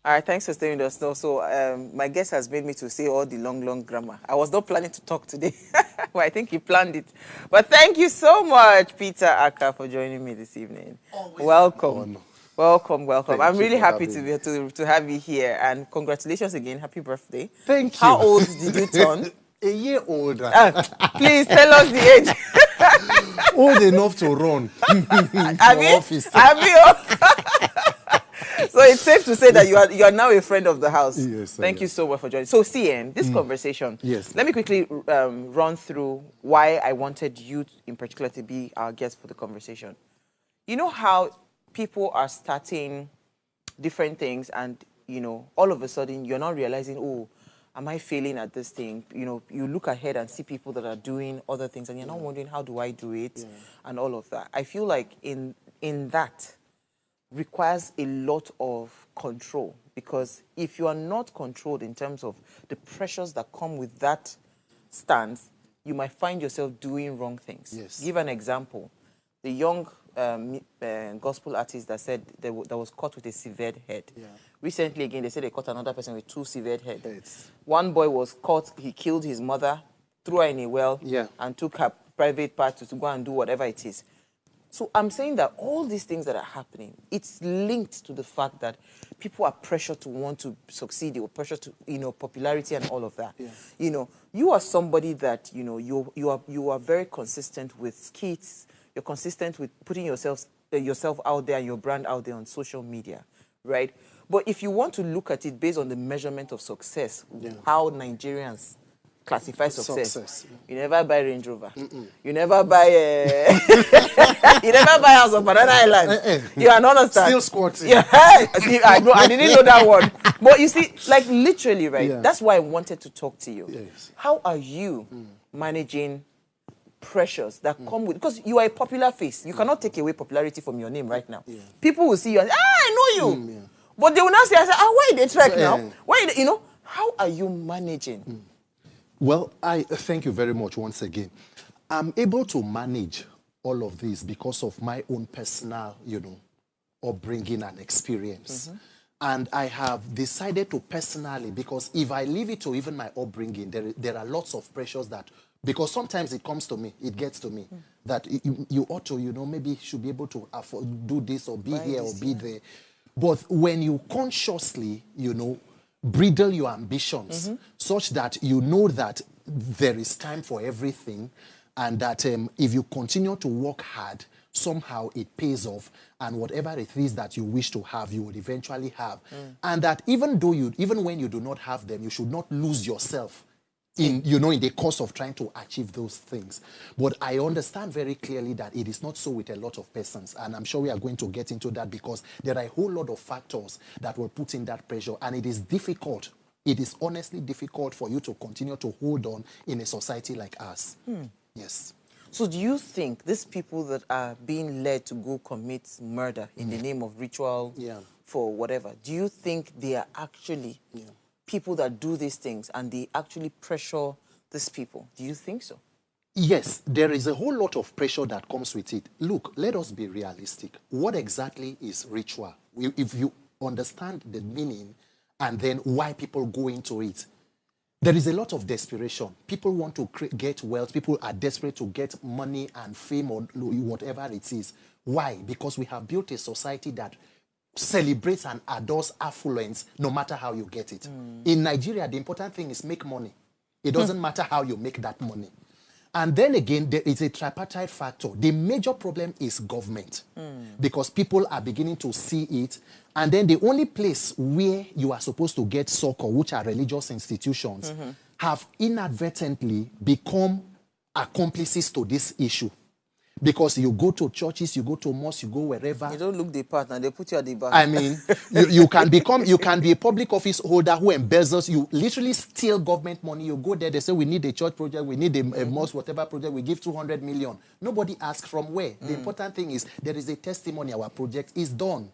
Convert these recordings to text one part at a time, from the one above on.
All right, thanks for staying with us. No, so my guest has made me to say all the long grammar. I was not planning to talk today, but I think he planned it. But thank you so much, Peter Aka, for joining me this evening. Always. Welcome. Oh, no. Welcome. I'm really happy to have you here, and congratulations again. Happy birthday. Thank you. How old did you turn? A year older. Please tell us the age. Old enough to run office. So it's safe to say that you are now a friend of the house. Yes. Thank you so much for joining. So CN, this conversation. Yes. Let me quickly run through why I wanted you in particular to be our guest for the conversation. You know how people are starting different things, and all of a sudden you're not realizing, oh, am I failing at this thing? You look ahead and see people that are doing other things, and you're not wondering, how do I do it? And all of that. I feel like in that requires a lot of control, because if you are not controlled in terms of the pressures that come with that stance, you might find yourself doing wrong things. Yes. Give an example. The young gospel artist that said that was caught with a severed head. Yeah. Recently, again, they said they caught another person with 2 severed heads. One boy was caught, he killed his mother, threw her in a well, and took her private part to go and do whatever it is. So I'm saying that all these things that are happening, it's linked to the fact that people are pressured to want to succeed, or pressure to, popularity and all of that. Yeah. You are somebody that, you are very consistent with skits. You're consistent with putting yourself out there and your brand out there on social media, right? But if you want to look at it based on the measurement of success, how Nigerians classify success. You never buy Range Rover. You never buy you never buy House of Banana Island. You understand? Still squatting. Yeah, I didn't know that one. But you see, like literally, right? Yeah. That's why I wanted to talk to you. Yes. How are you managing pressures that come with, because you are a popular face. You cannot take away popularity from your name right now. Yeah. People will see you and say, I know you. But they will not say, why they track now? Why, how are you managing? Well, I thank you very much once again. I'm able to manage all of this because of my own personal, upbringing and experience. And I have decided to personally, because if I leave it to even my upbringing, there are lots of pressures that, because sometimes it comes to me, it gets to me, that you ought to, maybe should be able to afford, do this or be here or be there. But when you consciously, bridle your ambitions such that you know that there is time for everything, and that if you continue to work hard, somehow it pays off, and whatever it is that you wish to have, you would eventually have. And that even when you do not have them, you should not lose yourself in the course of trying to achieve those things. But I understand very clearly that it is not so with a lot of persons, and I'm sure we are going to get into that, because there are a whole lot of factors that will put in that pressure, and it is difficult. It is honestly difficult for you to continue to hold on in a society like ours. Yes. So do you think these people that are being led to go commit murder in the name of ritual for whatever, do you think they are actually people that do these things and they actually pressure these people? Do you think so? Yes, there is a whole lot of pressure that comes with it. Look, let us be realistic. What exactly is ritual? If you understand the meaning and then why people go into it, there is a lot of desperation. People want to get wealth. People are desperate to get money and fame or whatever it is. Why? Because we have built a society that celebrates and adores affluence no matter how you get it. In Nigeria, the important thing is make money. It doesn't matter how you make that money. And then again, there is a tripartite factor. The major problem is government, because people are beginning to see it. And then the only place where you are supposed to get succor, which are religious institutions, have inadvertently become accomplices to this issue. Because you go to churches, you go to mosques, you go wherever. You don't look the part, and they put you at the back. I mean, you can be a public office holder who embezzles. You literally steal government money. You go there, they say, we need a church project, we need a mosque, whatever project, we give 200 million. Nobody asks from where. The important thing is there is a testimony, our project is done.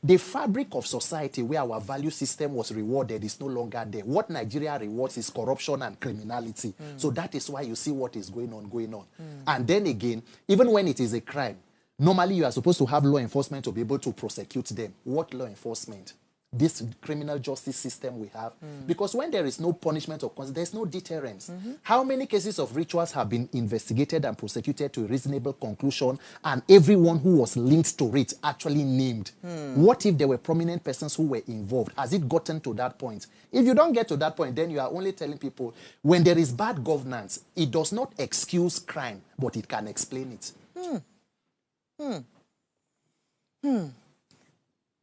The fabric of society where our value system was rewarded is no longer there. What Nigeria rewards is corruption and criminality. So that is why you see what is going on. And then again, even when it is a crime, normally you are supposed to have law enforcement to be able to prosecute them. What law enforcement? this criminal justice system we have. Because when there is no punishment or consequence, there's no deterrence. How many cases of rituals have been investigated and prosecuted to a reasonable conclusion, and everyone who was linked to it actually named? What if there were prominent persons who were involved? Has it gotten to that point? If you don't get to that point, then you are only telling people when there is bad governance, it does not excuse crime, but it can explain it.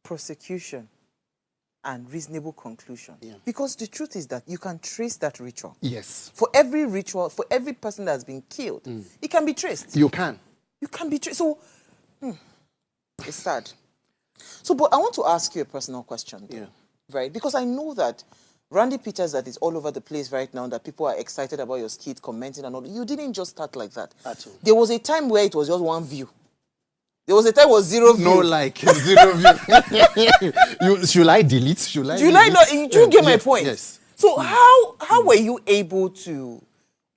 Prosecution and reasonable conclusion. Because the truth is that you can trace that ritual. Yes. For every ritual, for every person that's been killed, it can be traced. You can. You can be traced. So, it's sad. So, but I want to ask you a personal question, though, right? Because I know that Randy Peters, that is all over the place right now, that people are excited about your skit, commenting and all. You didn't just start like that. At all. There was a time where it was just one view. There was a time it was 0 view. No, like 0 view. Should I delete? Should I? Do you like not? You get my point. Yes. So how were you able to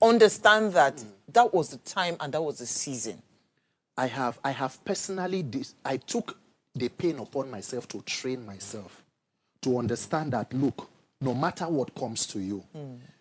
understand that that was the time and that was the season? I have personally. I took the pain upon myself to train myself to understand that. Look, no matter what comes to you,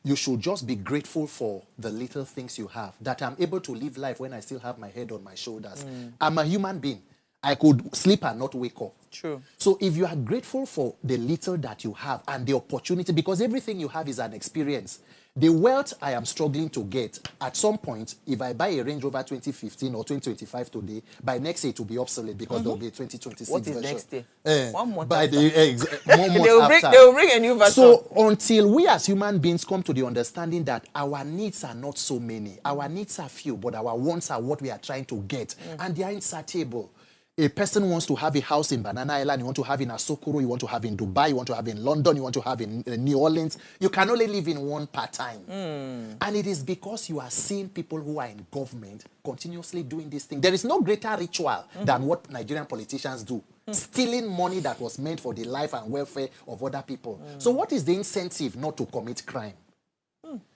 you should just be grateful for the little things you have. That I'm able to live life when I still have my head on my shoulders. I'm a human being. I could sleep and not wake up. True. So if you are grateful for the little that you have and the opportunity, because everything you have is an experience. The wealth I am struggling to get, at some point, if I buy a Range Rover 2015 or 2025 today, by next year it will be obsolete because there will be a 2026 What is version. next day? 1 month by after. The, 1 month after. They will bring a new version. So until we as human beings come to the understanding that our needs are not so many, our needs are few, but our wants are what we are trying to get, and they are insatiable. A person wants to have a house in Banana Island, you want to have in Asokoro, you want to have in Dubai, you want to have in London, you want to have in New Orleans. You can only live in one part-time. And it is because you are seeing people who are in government continuously doing this thing. There is no greater ritual than what Nigerian politicians do. Stealing money that was meant for the life and welfare of other people. So what is the incentive not to commit crime?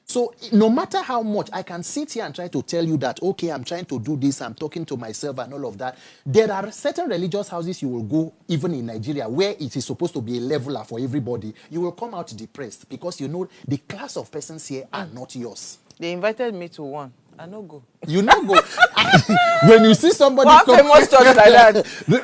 So no matter how much I can sit here and try to tell you that, okay, I'm trying to do this, I'm talking to myself and all of that. There are certain religious houses you will go, even in Nigeria, where it is supposed to be a leveler for everybody. You will come out depressed because you know the class of persons here are not yours. They invited me to one. I no go. You no go. When you see somebody one famous church like that. No.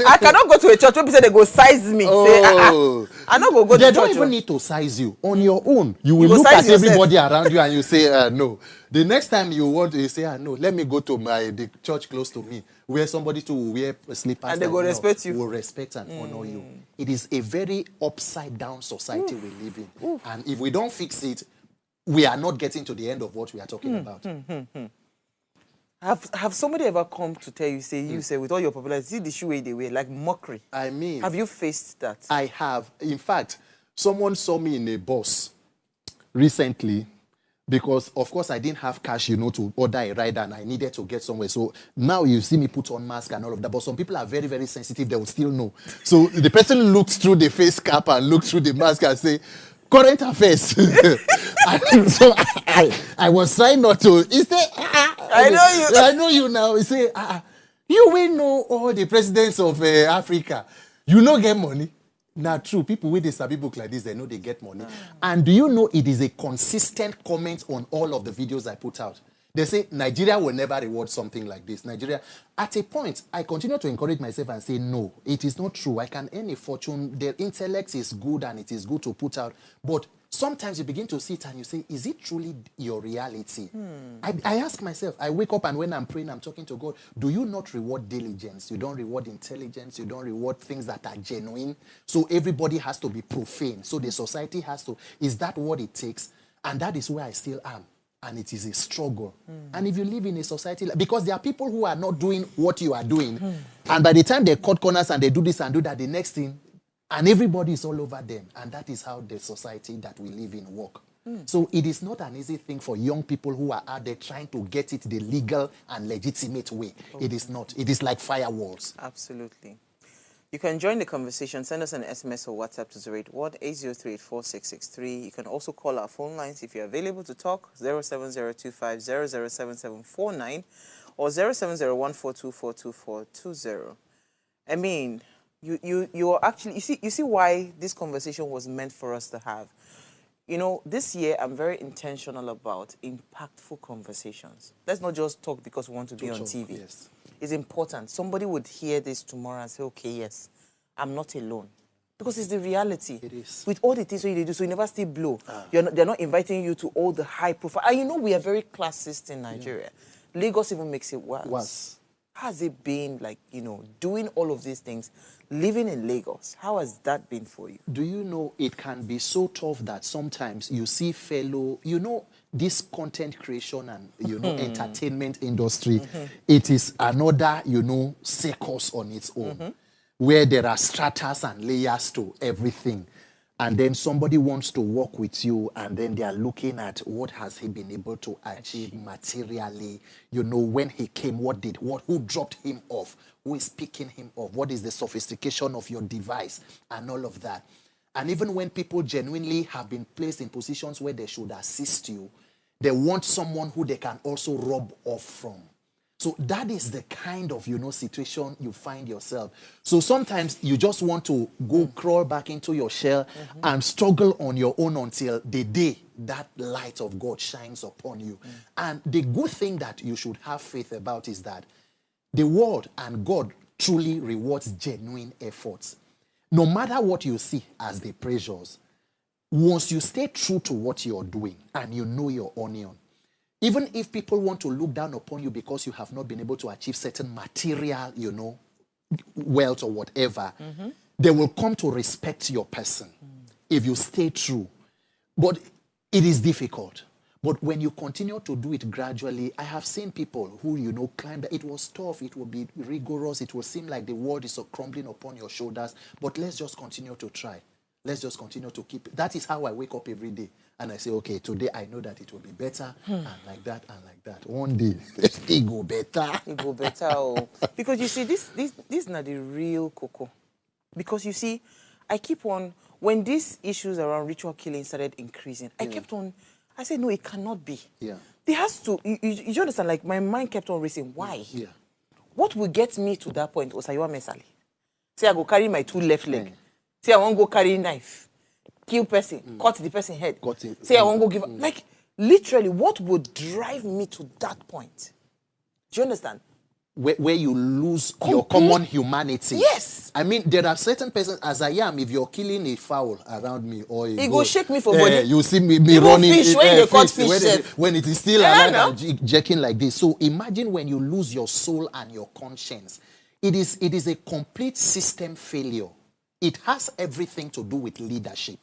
I cannot go to a church where people say they go size me. Oh. Say, I no go to They church. don't even need to size you. On your own, you will look at everybody around you and you say, no. The next time you want to, you say, no, let me go to the church close to me, where somebody to wear slippers. And they will respect you. Will respect and honor you. It is a very upside down society we live in. And if we don't fix it, we are not getting to the end of what we are talking about. Have somebody ever come to tell you, say, with all your popularity, see the shoe way they wear, like mockery? I mean... Have you faced that? I have. In fact, someone saw me in a bus recently because, of course, I didn't have cash, to order a ride and I needed to get somewhere. So now you see me put on mask and all of that. But some people are very, very sensitive. They will still know. So the person looks through the face cap and looks through the mask and say, current affairs. So I was trying not to. He said, I know you now. He said, you will know all the presidents of Africa. You know get money. Now, true, people with a sabi book like this, they know they get money. And do you know it is a consistent comment on all of the videos I put out? They say, Nigeria will never reward something like this. Nigeria, at a point, I continue to encourage myself and say, no, it is not true. I can earn a fortune. Their intellect is good and it is good to put out. But sometimes you begin to see it and you say, is it truly your reality? I ask myself, I wake up and when I'm praying, I'm talking to God, do you not reward diligence? You don't reward intelligence. You don't reward things that are genuine. So everybody has to be profane. So the society has to. Is that what it takes? And that is where I still am. And it is a struggle. And if you live in a society, because there are people who are not doing what you are doing, and by the time they cut corners and they do this and do that, the next thing, and everybody is all over them. And that is how the society that we live in work. So it is not an easy thing for young people who are out there trying to get it the legal and legitimate way. It is not. It is like firewalls. Absolutely. You can join the conversation. Send us an SMS or WhatsApp to 081-803-4663. You can also call our phone lines if you're available to talk, 07025007749 or 07014242420. I mean, You are actually, you see why this conversation was meant for us to have. You know, this year I'm very intentional about impactful conversations. Let's not just talk because we want to be on TV. Yes. It's important. Somebody would hear this tomorrow and say, okay, yes, I'm not alone. Because it's the reality. It is. With all the things you do, so you never stay blow. They're not inviting you to all the high profile. And you know, we are very classist in Nigeria. Yeah. Lagos even makes it worse. How has it been, like, you know, doing all of these things, living in Lagos? How has that been for you? Do you know it can be so tough that sometimes you see fellow, you know, this content creation and, you know, entertainment industry, it is another, you know, circus on its own, where there are stratas and layers to everything. And then somebody wants to work with you, and then they are looking at what has he been able to achieve materially. You know, when he came, who dropped him off? Who is picking him off? What is the sophistication of your device? And all of that. And even when people genuinely have been placed in positions where they should assist you, they want someone who they can also rub off from. So that is the kind of, you know, situation you find yourself. So sometimes you just want to go crawl back into your shell and struggle on your own until the day that light of God shines upon you. And the good thing that you should have faith about is that the world and God truly rewards genuine efforts. No matter what you see as the pressures, once you stay true to what you're doing and you know your onion, even if people want to look down upon you because you have not been able to achieve certain material, you know, wealth or whatever, they will come to respect your person if you stay true. But it is difficult. But when you continue to do it gradually, I have seen people who, you know, climbed. It was tough. It will be rigorous. It will seem like the world is crumbling upon your shoulders. But let's just continue to try. Let's just continue to keep it. That is how I wake up every day. And I say, okay, today I know that it will be better, and like that, and like that. One day, it go better. It go better. Oh. Because you see, this is not the real cocoa. Because you see, I keep on, when these issues around ritual killing started increasing, I kept on, I said, no, it cannot be. Yeah. There has to, you understand, like my mind kept on racing. Why? Yeah. What will get me to that point was Ayiwa Mesali. Say I go carry my two left leg. Say I won't go carry knife. Kill person, cut the person head. Say I won't go give up. Like, literally, what would drive me to that point? Do you understand? Where you lose your common humanity. Yes. I mean, there are certain persons, as I am, if you're killing a fowl around me, or it go shake me for body. You see me running. Fish, when they cut fish, when it is still alive and jerking like this. So imagine when you lose your soul and your conscience. It is a complete system failure. It has everything to do with leadership.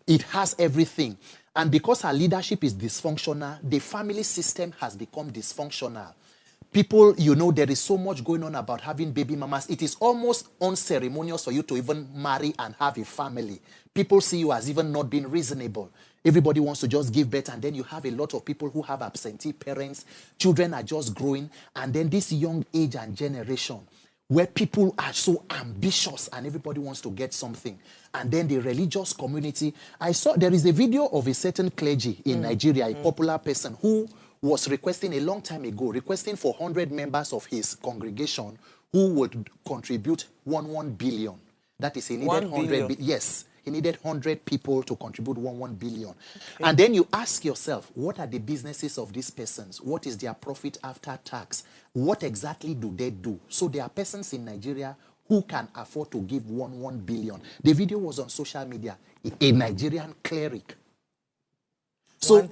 It has everything. And because our leadership is dysfunctional, the family system has become dysfunctional. People, you know, there is so much going on about having baby mamas. It is almost unceremonious for you to even marry and have a family. People see you as even not being reasonable. Everybody wants to just give birth, and then you have a lot of people who have absentee parents. Children are just growing. And then this young age and generation, where people are so ambitious and everybody wants to get something. And then the religious community. I saw there is a video of a certain clergy in Nigeria, a popular person who was requesting a long time ago, requesting for 100 members of his congregation who would contribute 1 billion. That is, he needed 100 yes. He needed 100 people to contribute 1 billion. Okay. And then you ask yourself, what are the businesses of these persons? What is their profit after tax? What exactly do they do? So there are persons in Nigeria who can afford to give 1 billion. The video was on social media. A Nigerian cleric. So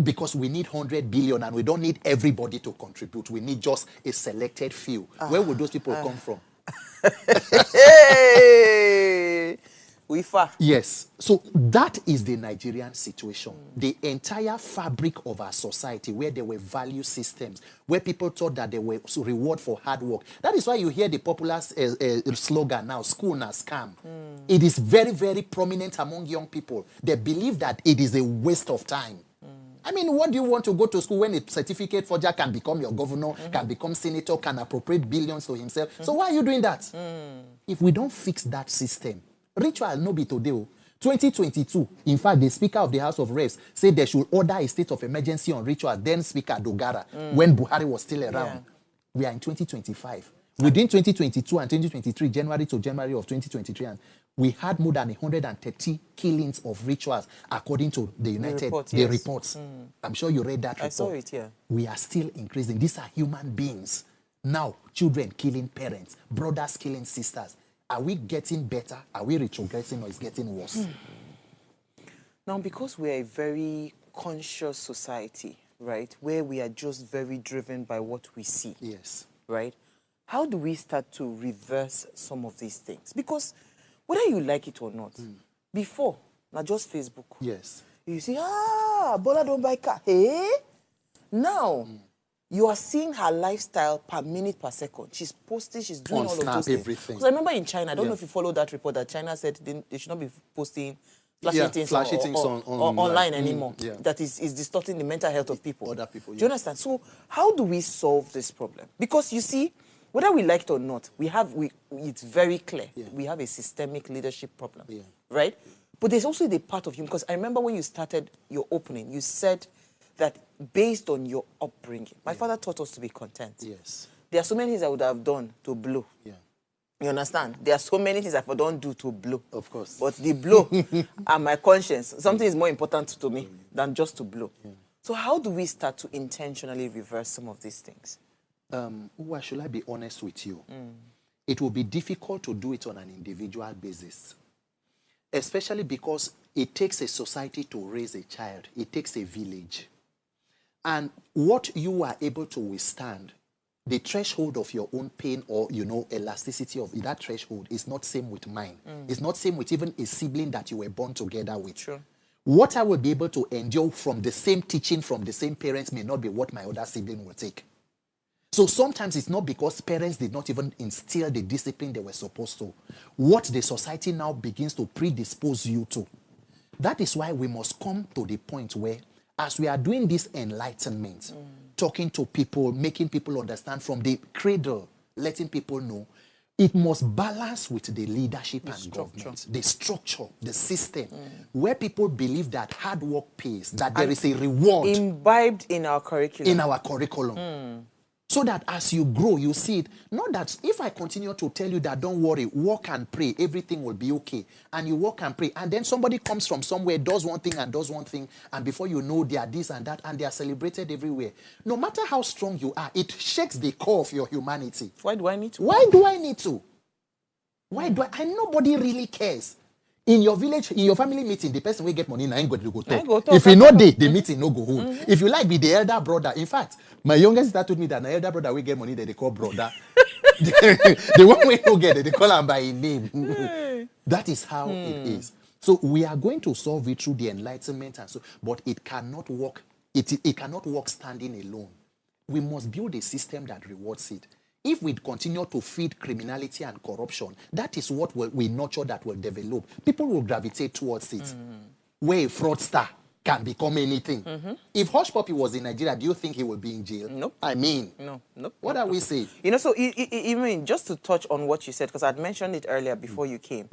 because we need 100 billion and we don't need everybody to contribute. We need just a selected few. Where would those people come from? Yes. So that is the Nigerian situation. The entire fabric of our society, where there were value systems, where people thought that they were reward for hard work. That is why you hear the popular slogan now, school na scam. It is very, very prominent among young people. They believe that it is a waste of time. I mean, what do you want to go to school when a certificate forger can become your governor, can become senator, can appropriate billions to himself? So why are you doing that? If we don't fix that system, ritual no be today. 2022, in fact, the Speaker of the House of Reps said they should order a state of emergency on ritual, then Speaker Dogara, when Buhari was still around. We are in 2025. Within 2022 and 2023, January to January of 2023, and we had more than 130 killings of rituals, according to the reports. I'm sure you read that report. I saw it, yeah. We are still increasing. These are human beings. Now, children killing parents, brothers killing sisters. Are we getting better? Are we retrogressing, or is it getting worse? Now, because we're a very conscious society, right, where we are just very driven by what we see. Yes. Right? How do we start to reverse some of these things? Because whether you like it or not, before, not just Facebook. Yes. You see, Bola don't buy car. Hey? Now, you are seeing her lifestyle per minute, per second. She's posting, she's doing on all Snap, of those everything. things. Because I remember in China, I don't know if you followed that report, that China said they should not be posting flashy things online anymore. That is distorting the mental health of people. Other people, do you understand? So how do we solve this problem? Because you see, whether we like it or not, it's very clear. We have a systemic leadership problem, right? But there's also the part of you, because I remember when you started your opening, you said that based on your upbringing, my father taught us to be content. Yes. There are so many things I would have done to blow. You understand? There are so many things I don't do to blow. Of course. But the blow and my conscience, something is more important to me than just to blow. So how do we start to intentionally reverse some of these things? Should I be honest with you? It will be difficult to do it on an individual basis, especially because it takes a society to raise a child. It takes a village. And what you are able to withstand, the threshold of your own pain or, elasticity of that threshold is not same with mine. It's not same with even a sibling that you were born together with. Sure. What I will be able to endure from the same teaching from the same parents may not be what my other sibling will take. So sometimes it's not because parents did not even instill the discipline they were supposed to. What the society now begins to predispose you to. That is why we must come to the point where, as we are doing this enlightenment, talking to people, making people understand from the cradle, letting people know, it must balance with the leadership and government, the structure, the system, where people believe that hard work pays, that there is a reward. Imbibed in our curriculum. In our curriculum. So that as you grow, you see it. Not that if I continue to tell you that don't worry, walk and pray, everything will be okay. And you walk and pray. And then somebody comes from somewhere, does one thing and does one thing. And before you know, they are this and that. And they are celebrated everywhere. No matter how strong you are, it shakes the core of your humanity. Why do I need to? Why do I need to? Why do I? And nobody really cares. In your village, in your family meeting, the person will get money and ain't going to go talk. If you know the meeting no go home. If you like, be the elder brother. In fact, my youngest sister told me that the elder brother will get money that they call brother. The one we don't get it, they call him by his name. That is how it is. So we are going to solve it through the enlightenment and so, but it cannot work. It cannot work standing alone. We must build a system that rewards it. If we continue to feed criminality and corruption, that is what we nurture, that will develop. People will gravitate towards it. Where a fraudster can become anything. If Hush Puppy was in Nigeria, do you think he would be in jail? Nope. I mean, what are we saying? So even just to touch on what you said, because I'd mentioned it earlier before you came.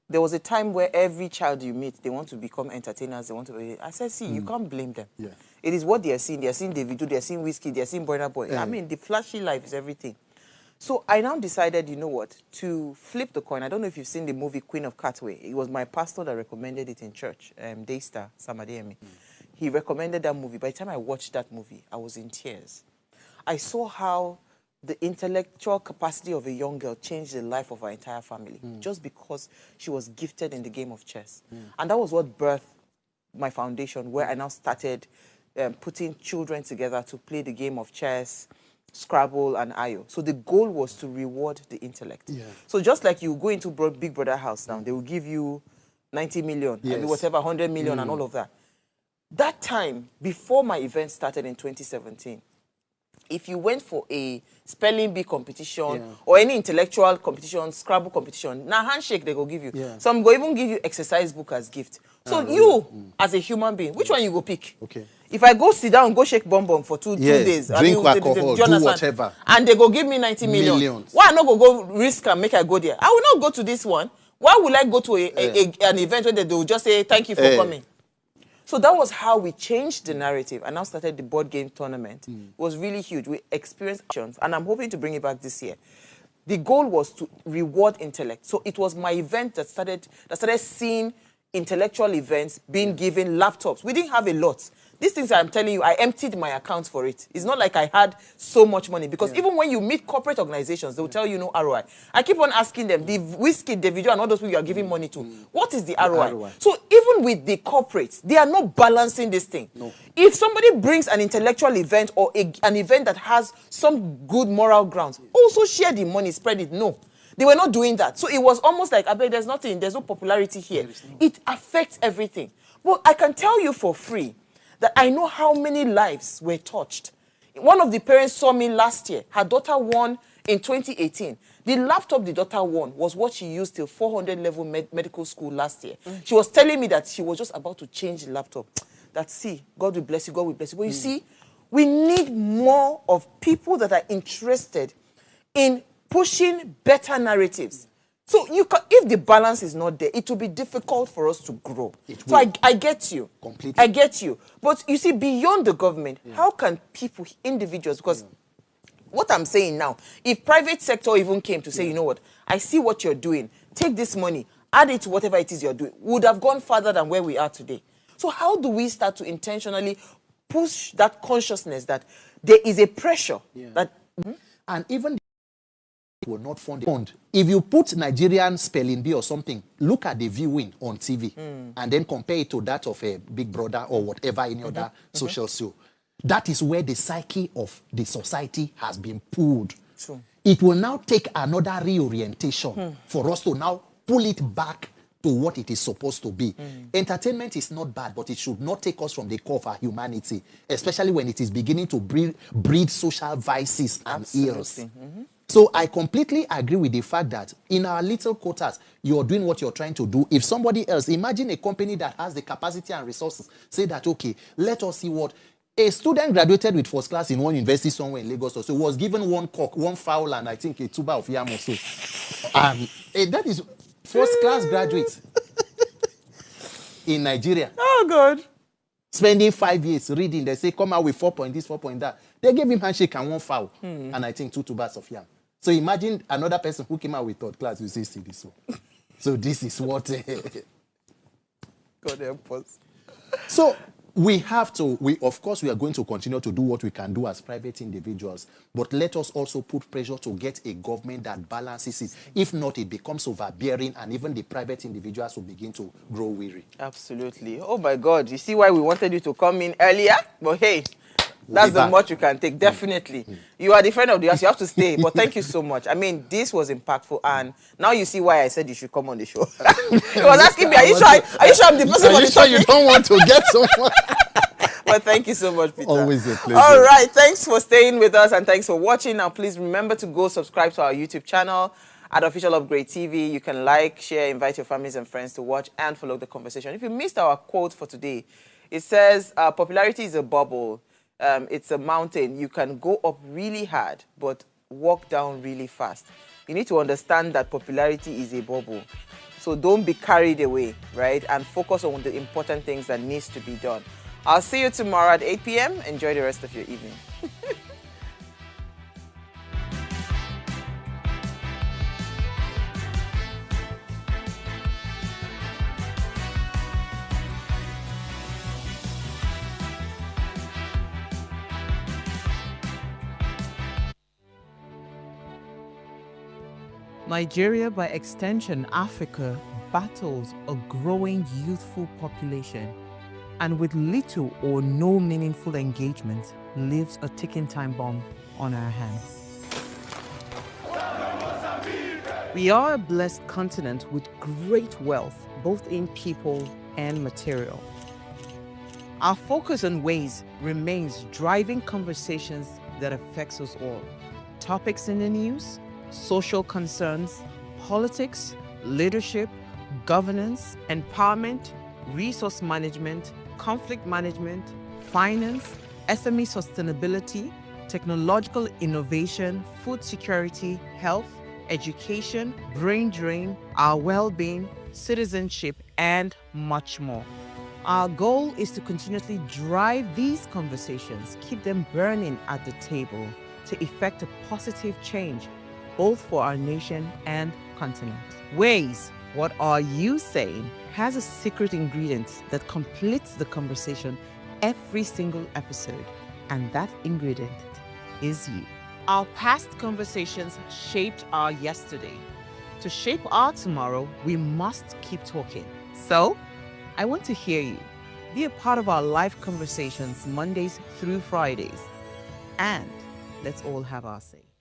There was a time where every child you meet, they want to become entertainers. They want to be. I said, see, you can't blame them. Yeah. It is what they are seeing. They are seeing Davido, they are seeing Whiskey, they are seeing Burna Boy. I mean, the flashy life is everything. So I now decided, you know what, to flip the coin. I don't know if you've seen the movie Queen of Catway. It was my pastor that recommended it in church, Daystar Samademi. He recommended that movie. By the time I watched that movie, I was in tears. I saw how the intellectual capacity of a young girl changed the life of our entire family just because she was gifted in the game of chess. And that was what birthed my foundation, where I now started putting children together to play the game of chess, Scrabble, and Ayo. So the goal was to reward the intellect. Yeah. So just like you go into Big Brother house now, they will give you 90 million, and whatever, 100 million and all of that. That time, before my event started in 2017, if you went for a spelling bee competition or any intellectual competition, Scrabble competition, now handshake they go give you. Some go even give you exercise book as gift. So you, as a human being, which one you go pick? Okay. If I go sit down, go shake bum for two days, drink alcohol, do whatever, and they go give me 90 million. Millions. Why I not go risk and make I go there? I will not go to this one. Why would I go to an event where they will just say thank you for coming? So that was how we changed the narrative and now started the board game tournament. It was really huge. We experienced actions, and I'm hoping to bring it back this year. The goal was to reward intellect. So it was my event that started seeing intellectual events being given laptops. We didn't have a lot. These things I'm telling you, I emptied my account for it. It's not like I had so much money, because even when you meet corporate organizations, they'll tell you no ROI. I keep on asking them, the Whiskey, the video, and all those people you are giving money to, what is the ROI? So even with the corporates, they are not balancing this thing. No. If somebody brings an intellectual event or an event that has some good moral grounds, also share the money, spread it. No. They were not doing that. So it was almost like, I bet there's nothing, there's no popularity here. It affects everything. Well, I can tell you for free that I know how many lives were touched. One of the parents saw me last year. Her daughter won in 2018. The laptop the daughter won was what she used till 400 level medical school last year. She was telling me that she was just about to change the laptop. That, see, God will bless you, God will bless you. But you see, we need more of people that are interested in pushing better narratives. So if the balance is not there, it will be difficult for us to grow. So I get you. Completely. I get you. But you see, beyond the government, how can people, individuals, because what I'm saying now, if private sector even came to say, you know what, I see what you're doing, take this money, add it to whatever it is you're doing, would have gone further than where we are today. So how do we start to intentionally push that consciousness that there is a pressure that... And even will not fund. If you put Nigerian spelling bee or something, look at the viewing on TV and then compare it to that of a Big Brother or whatever any other social show. That is where the psyche of the society has been pulled. True. It will now take another reorientation for us to now pull it back to what it is supposed to be. Entertainment is not bad, but it should not take us from the core of our humanity, especially when it is beginning to breed social vices and ills. So I completely agree with the fact that in our little quotas, you're doing what you're trying to do. If somebody else, imagine a company that has the capacity and resources, say that, okay, let us see what a student graduated with first class in one university somewhere in Lagos, so was given one cock, one fowl, and I think a tuber of yam or so. That is first class graduate in Nigeria. Oh, God. Spending 5 years reading, they say, come out with 4 point this, 4 point that. They gave him handshake and one fowl, and I think 2 tubers of yam. So imagine another person who came out with third class, you say, see this one. So this is what... God help us. So we have to, of course, we are going to continue to do what we can do as private individuals, but let us also put pressure to get a government that balances it. If not, it becomes overbearing, and even the private individuals will begin to grow weary. Absolutely. Oh, my God. You see why we wanted you to come in earlier? But hey... That's the much you can take, definitely. You are the friend of the house, you have to stay. But thank you so much. I mean, this was impactful, and now you see why I said you should come on the show. He was asking me, are you sure I'm the person? Are you sure you don't want to get someone? But thank you so much, Peter. Always a pleasure. All right, thanks for staying with us, and thanks for watching. Now, please remember to go subscribe to our YouTube channel at Official Upgrade TV. You can like, share, invite your families and friends to watch and follow the conversation. If you missed our quote for today, it says, popularity is a bubble. It's a mountain. You can go up really hard, but walk down really fast. You need to understand that popularity is a bubble. So don't be carried away, right? And focus on the important things that needs to be done. I'll see you tomorrow at 8 p.m. Enjoy the rest of your evening. Nigeria, by extension Africa, battles a growing youthful population, and with little or no meaningful engagement, leaves a ticking time bomb on our hands. We are a blessed continent with great wealth, both in people and material. Our focus on ways remains driving conversations that affects us all. Topics in the news, social concerns, politics, leadership, governance, empowerment, resource management, conflict management, finance, SME sustainability, technological innovation, food security, health, education, brain drain, our well-being, citizenship, and much more. Our goal is to continuously drive these conversations, keep them burning at the table to effect a positive change, both for our nation and continent. Ways, what are you saying, has a secret ingredient that completes the conversation every single episode, and that ingredient is you. Our past conversations shaped our yesterday. To shape our tomorrow, we must keep talking. So, I want to hear you. Be a part of our live conversations Mondays through Fridays. And let's all have our say.